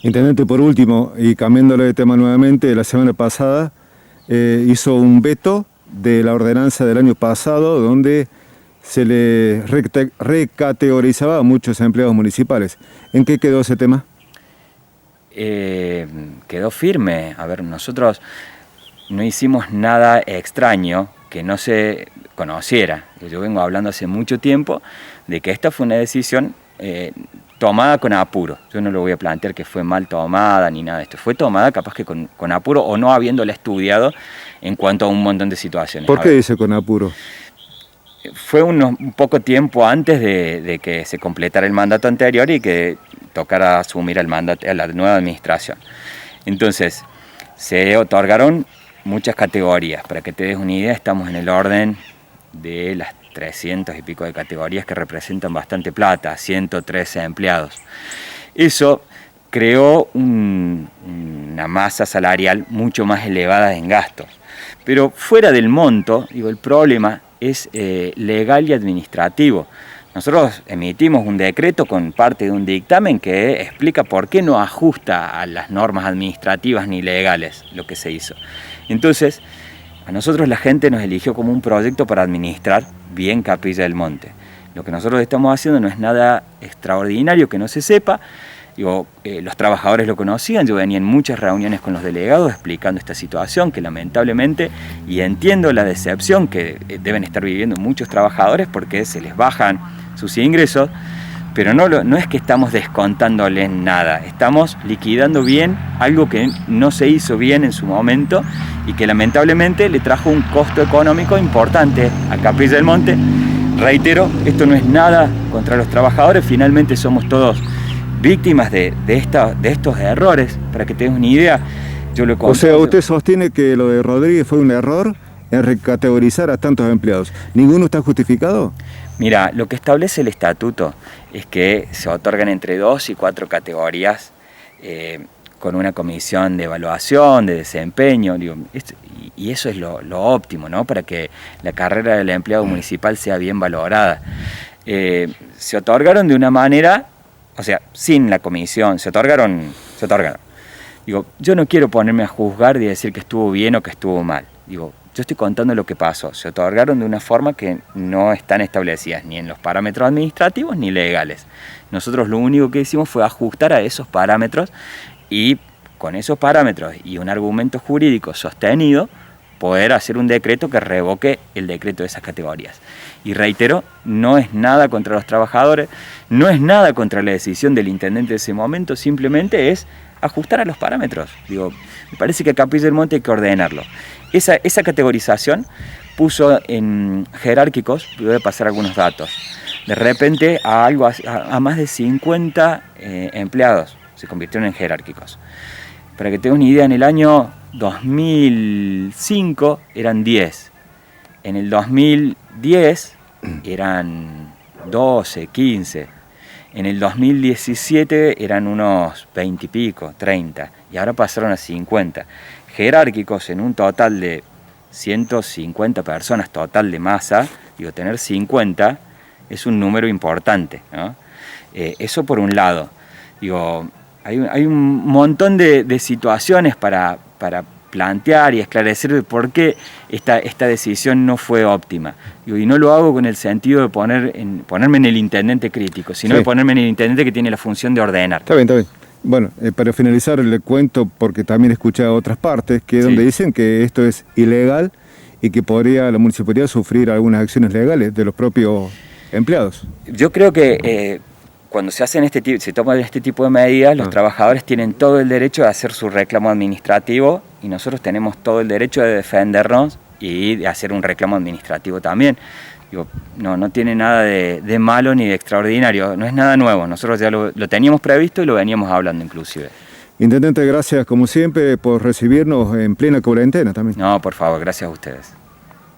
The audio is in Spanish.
Intendente, por último, y cambiándole de tema nuevamente, la semana pasada hizo un veto de la ordenanza del año pasado donde se le recategorizaba a muchos empleados municipales. ¿En qué quedó ese tema? Quedó firme. A ver, nosotros no hicimos nada extraño que no se conociera. Yo vengo hablando hace mucho tiempo de que esta fue una decisión tomada con apuro. Yo no lo voy a plantear que fue mal tomada ni nada de esto. Fue tomada capaz que con apuro o no habiéndola estudiado en cuanto a un montón de situaciones. ¿Por qué dice con apuro? Fue un poco tiempo antes de que se completara el mandato anterior y que tocara asumir el mandato a la nueva administración. Entonces, se otorgaron muchas categorías. Para que te des una idea, estamos en el orden de las 300 y pico de categorías que representan bastante plata, 113 empleados. Eso creó una masa salarial mucho más elevada en gastos. Pero fuera del monto, digo, el problema es legal y administrativo. Nosotros emitimos un decreto con parte de un dictamen que explica por qué no ajusta a las normas administrativas ni legales lo que se hizo. Entonces, a nosotros la gente nos eligió como un proyecto para administrar bien Capilla del Monte. Lo que nosotros estamos haciendo no es nada extraordinario que no se sepa. Digo, los trabajadores lo conocían, yo venía en muchas reuniones con los delegados explicando esta situación que lamentablemente, y entiendo la decepción que deben estar viviendo muchos trabajadores porque se les bajan sus ingresos, pero no es que estamos descontándoles nada, estamos liquidando bien algo que no se hizo bien en su momento y que lamentablemente le trajo un costo económico importante a Capilla del Monte. Reitero, esto no es nada contra los trabajadores, finalmente somos todos víctimas de estos errores. Para que tengas una idea, yo lo O sea, usted sostiene que lo de Rodríguez fue un error en recategorizar a tantos empleados. ¿Ninguno está justificado? Mira, lo que establece el estatuto es que se otorgan entre 2 y 4 categorías con una comisión de evaluación, de desempeño, digo, y eso es lo óptimo, ¿no? Para que la carrera del empleado municipal sea bien valorada. Se otorgaron de una manera, o sea, sin la comisión, se otorgaron. Digo, yo no quiero ponerme a juzgar y decir que estuvo bien o que estuvo mal. Digo, yo estoy contando lo que pasó. Se otorgaron de una forma que no están establecidas ni en los parámetros administrativos ni legales. Nosotros lo único que hicimos fue ajustar a esos parámetros y con esos parámetros y un argumento jurídico sostenido poder hacer un decreto que revoque el decreto de esas categorías. Y reitero, no es nada contra los trabajadores, no es nada contra la decisión del intendente de ese momento, simplemente es ajustar a los parámetros. Digo, me parece que a Capilla del Monte hay que ordenarlo. Esa categorización puso en jerárquicos, voy a pasar algunos datos, de repente a más de 50 empleados se convirtieron en jerárquicos. Para que tengas una idea, en el año 2005 eran 10, en el 2010 eran 12, 15, en el 2017 eran unos 20 y pico, 30, y ahora pasaron a 50. Jerárquicos en un total de 150 personas, total de masa, digo, tener 50 es un número importante, ¿no? Eso por un lado. Digo, hay un montón de situaciones para plantear y esclarecer por qué esta decisión no fue óptima. Digo, y no lo hago con el sentido de ponerme en el intendente crítico, sino de ponerme en el intendente que tiene la función de ordenar. Está bien, está bien. Bueno, para finalizar le cuento, porque también he escuchado otras partes, que donde dicen que esto es ilegal y que podría la municipalidad sufrir algunas acciones legales de los propios empleados. Yo creo que cuando se toman este tipo de medidas, los trabajadores tienen todo el derecho de hacer su reclamo administrativo y nosotros tenemos todo el derecho de defendernos y de hacer un reclamo administrativo también. Digo, no tiene nada de malo ni de extraordinario, no es nada nuevo, nosotros ya lo teníamos previsto y lo veníamos hablando inclusive. Intendente, gracias como siempre por recibirnos en plena cuarentena también. No, por favor, gracias a ustedes.